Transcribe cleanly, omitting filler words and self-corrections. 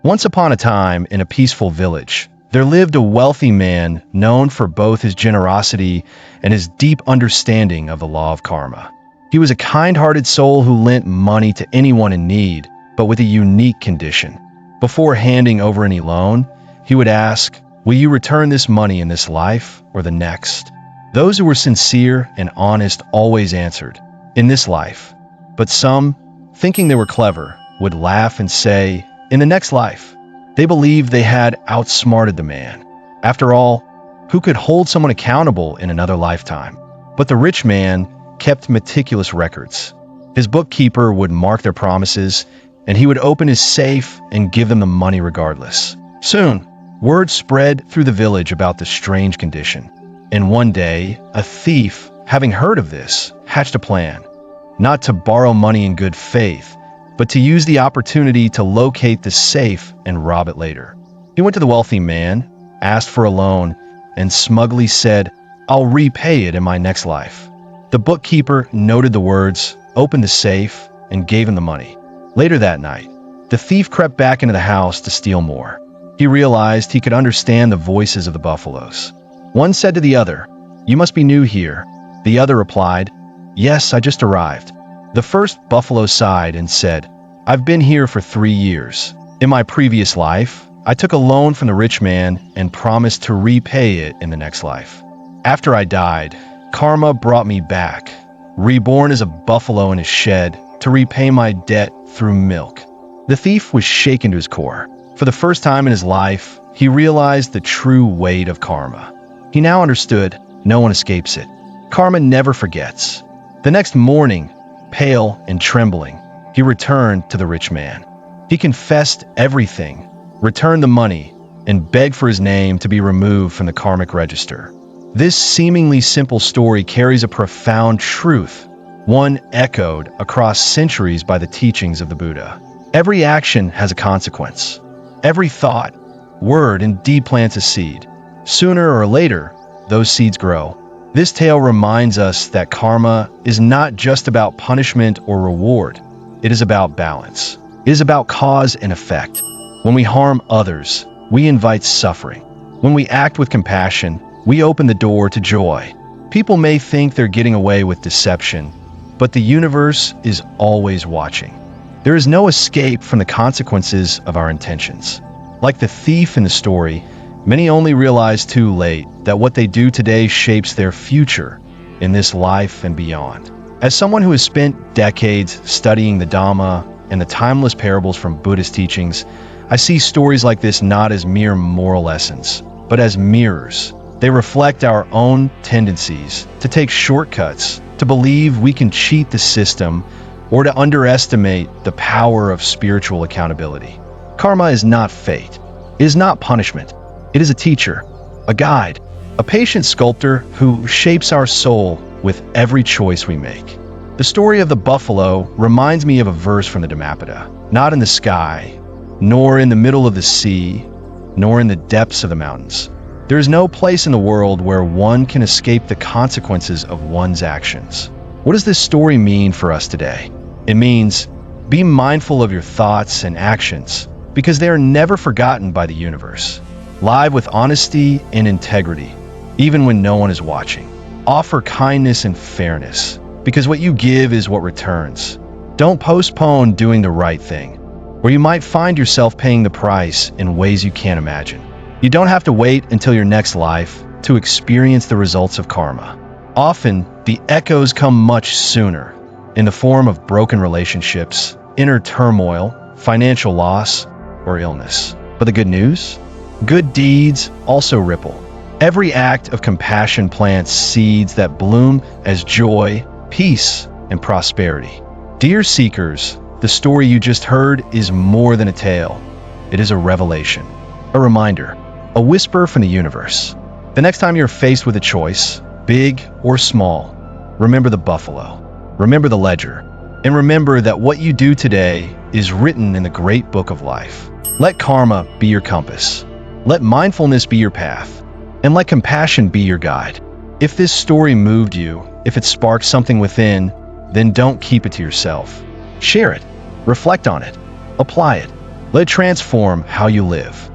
Once upon a time, in a peaceful village, there lived a wealthy man known for both his generosity and his deep understanding of the law of karma. He was a kind-hearted soul who lent money to anyone in need, but with a unique condition. Before handing over any loan, he would ask, "Will you return this money in this life or the next?" Those who were sincere and honest always answered, "In this life." But some, thinking they were clever, would laugh and say, "In the next life." They believed they had outsmarted the man. After all, who could hold someone accountable in another lifetime? But the rich man kept meticulous records. His bookkeeper would mark their promises, and he would open his safe and give them the money regardless. Soon, word spread through the village about the strange condition. And one day, a thief, having heard of this, hatched a plan. Not to borrow money in good faith, but to use the opportunity to locate the safe and rob it later. He went to the wealthy man, asked for a loan, and smugly said, "I'll repay it in my next life." The bookkeeper noted the words, opened the safe, and gave him the money. Later that night, the thief crept back into the house to steal more. He realized he could understand the voices of the buffaloes. One said to the other, "You must be new here." The other replied, "Yes, I just arrived." The first buffalo sighed and said, "I've been here for 3 years. In my previous life, I took a loan from the rich man and promised to repay it in the next life. After I died, karma brought me back, reborn as a buffalo in his shed, to repay my debt through milk." The thief was shaken to his core. For the first time in his life, he realized the true weight of karma. He now understood no one escapes it. Karma never forgets. The next morning, pale and trembling, he returned to the rich man. He confessed everything, returned the money, and begged for his name to be removed from the karmic register. This seemingly simple story carries a profound truth, one echoed across centuries by the teachings of the Buddha. Every action has a consequence. Every thought, word, and deed plants a seed. Sooner or later, those seeds grow. This tale reminds us that karma is not just about punishment or reward. It is about balance. It is about cause and effect. When we harm others, we invite suffering. When we act with compassion, we open the door to joy. People may think they're getting away with deception, but the universe is always watching. There is no escape from the consequences of our intentions. Like the thief in the story, many only realize too late that what they do today shapes their future in this life and beyond. As someone who has spent decades studying the Dhamma and the timeless parables from Buddhist teachings, I see stories like this not as mere moral lessons, but as mirrors. They reflect our own tendencies to take shortcuts, to believe we can cheat the system, or to underestimate the power of spiritual accountability. Karma is not fate. It is not punishment. It is a teacher, a guide, a patient sculptor who shapes our soul with every choice we make. The story of the buffalo reminds me of a verse from the Dhammapada. Not in the sky, nor in the middle of the sea, nor in the depths of the mountains. There is no place in the world where one can escape the consequences of one's actions. What does this story mean for us today? It means be mindful of your thoughts and actions, because they are never forgotten by the universe. Live with honesty and integrity, even when no one is watching. Offer kindness and fairness, because what you give is what returns. Don't postpone doing the right thing, or you might find yourself paying the price in ways you can't imagine. You don't have to wait until your next life to experience the results of karma. Often, the echoes come much sooner, in the form of broken relationships, inner turmoil, financial loss, or illness. But the good news? Good deeds also ripple. Every act of compassion plants seeds that bloom as joy, peace, and prosperity. Dear seekers, the story you just heard is more than a tale. It is a revelation, a reminder, a whisper from the universe. The next time you're faced with a choice, big or small, remember the buffalo, remember the ledger, and remember that what you do today is written in the great book of life. Let karma be your compass. Let mindfulness be your path. And let compassion be your guide. If this story moved you, if it sparked something within, then don't keep it to yourself. Share it. Reflect on it. Apply it. Let it transform how you live.